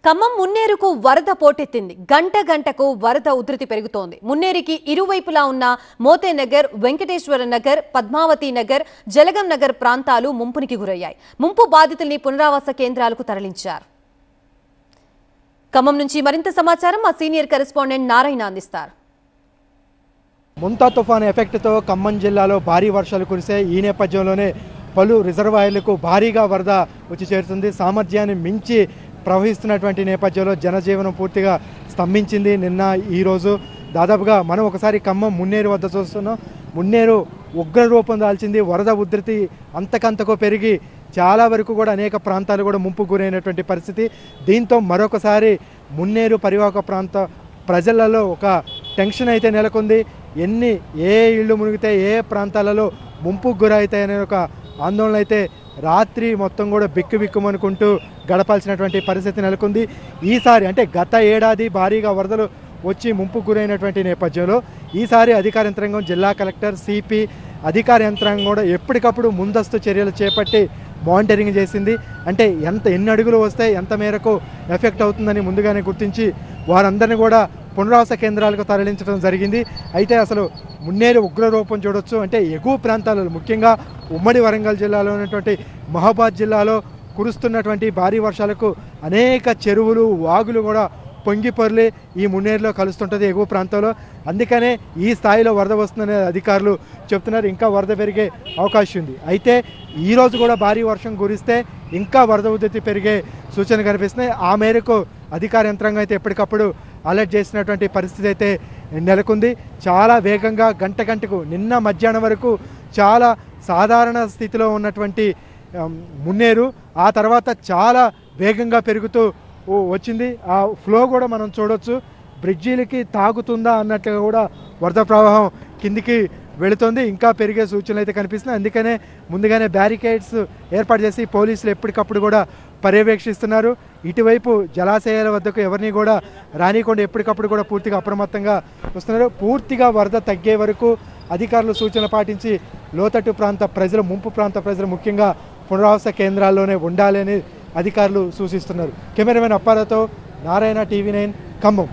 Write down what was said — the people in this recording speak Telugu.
ఖమ్మం మున్నేరుకు వరద పోటెత్తింది. గంట గంటకు వరద ఉధృతి పెరుగుతోంది. మున్నేరికి ఇరువైపులా ఉన్న మోతే నగర్, వెంకటేశ్వర నగర్, పద్మావతి నగర్, జలగం నగర్ ప్రాంతాలు ముంపునికి గురయ్యాయి. ముంపు బాధితుల్ని పునరావాస కేంద్రాలకు తరలించారు. ఖమ్మం నుంచి మరింత సమాచారం మా సీనియర్ కరెస్పాండెంట్ నారాయణ అందిస్తారు. ముంతా తుఫాను ఎఫెక్ట్తో ఖమ్మం జిల్లాలో భారీ వర్షాలు కురిసే ఈ నేపథ్యంలోనే పలు రిజర్వాయర్లకు భారీగా వరద వచ్చి చేరుతుంది. సామర్థ్యాన్ని మించి ప్రవహిస్తున్నటువంటి నేపథ్యంలో జనజీవనం పూర్తిగా స్తంభించింది. నిన్న ఈరోజు దాదాపుగా మనం ఒకసారి ఖమ్మం మున్నేరు వద్ద చూస్తున్నాం. మున్నేరు ఉగ్ర రూపం దాల్చింది. వరద ఉధృతి అంతకంతకు పెరిగి చాలా వరకు కూడా అనేక ప్రాంతాలు కూడా ముంపు గురైనటువంటి పరిస్థితి. దీంతో మరొకసారి మున్నేరు పరివాహక ప్రాంత ప్రజలలో ఒక టెన్షన్ అయితే నెలకొంది. ఏ ఇళ్ళు మునిగితే ఏ ప్రాంతాలలో ముంపుకు గురవుతాయనే ఒక ఆందోళన అయితే రాత్రి మొత్తం కూడా బిక్కుబిక్కుమనుకుంటూ గడపాల్సినటువంటి పరిస్థితి నెలకొంది. ఈసారి అంటే గత ఏడాది భారీగా వరదలు వచ్చి ముంపుకు గురైనటువంటి నేపథ్యంలో ఈసారి అధికార యంత్రాంగం, జిల్లా కలెక్టర్, సిపి అధికార యంత్రాంగం కూడా ఎప్పటికప్పుడు ముందస్తు చర్యలు చేపట్టి మానిటరింగ్ చేసింది. అంటే ఎన్ని అడుగులు వస్తే ఎంత మేరకు ఎఫెక్ట్ అవుతుందని ముందుగానే గుర్తించి వారందరినీ కూడా పునరావాస కేంద్రాలకు తరలించడం జరిగింది. అయితే అసలు మున్నేరు ఉగ్రరూపం చూడొచ్చు. అంటే ఎగువ ప్రాంతాలలో ముఖ్యంగా ఉమ్మడి వరంగల్ జిల్లాలో ఉన్నటువంటి మహబాద్ జిల్లాలో కురుస్తున్నటువంటి భారీ వర్షాలకు అనేక చెరువులు, వాగులు కూడా పొంగిపొర్లి ఈ మున్నేరులో కలుస్తుంటుంది ఎగువ ప్రాంతంలో. అందుకనే ఈ స్థాయిలో వరద వస్తుందనే అధికారులు చెప్తున్నారు. ఇంకా వరద పెరిగే అవకాశం ఉంది. అయితే ఈరోజు కూడా భారీ వర్షం కురిస్తే ఇంకా వరద ఉధృతి పెరిగే సూచనలు కనిపిస్తున్నాయి. ఆ మేరకు అధికార యంత్రాంగం అయితే ఎప్పటికప్పుడు అలర్ట్ చేసినటువంటి పరిస్థితి అయితే నెలకొంది. చాలా వేగంగా గంటకు నిన్న మధ్యాహ్నం వరకు చాలా సాధారణ స్థితిలో ఉన్నటువంటి మున్నేరు ఆ తర్వాత చాలా వేగంగా పెరుగుతూ వచ్చింది. ఆ ఫ్లో కూడా మనం చూడొచ్చు. బ్రిడ్జీలకి తాగుతుందా అన్నట్టుగా కూడా వరద ప్రవాహం కిందికి వెళుతుంది. ఇంకా పెరిగే సూచనలు అయితే కనిపిస్తున్నాయి. అందుకనే ముందుగానే బ్యారికేడ్స్ ఏర్పాటు చేసి పోలీసులు ఎప్పటికప్పుడు కూడా పర్యవేక్షిస్తున్నారు. ఇటువైపు జలాశయాల వద్దకు ఎవరిని కూడా రానికుండా ఎప్పటికప్పుడు కూడా పూర్తిగా అప్రమత్తంగా వస్తున్నారు. పూర్తిగా వరద తగ్గే వరకు అధికారులు సూచనలు పాటించి లోతట్టు ప్రాంత ప్రజలు, ముంపు ప్రాంత ప్రజలు ముఖ్యంగా పునరావాస కేంద్రాల్లోనే ఉండాలని అధికారులు సూచిస్తున్నారు. కెమెరామెన్ అప్పారాతో నారాయణ, టీవీ 9 ఖమ్మం.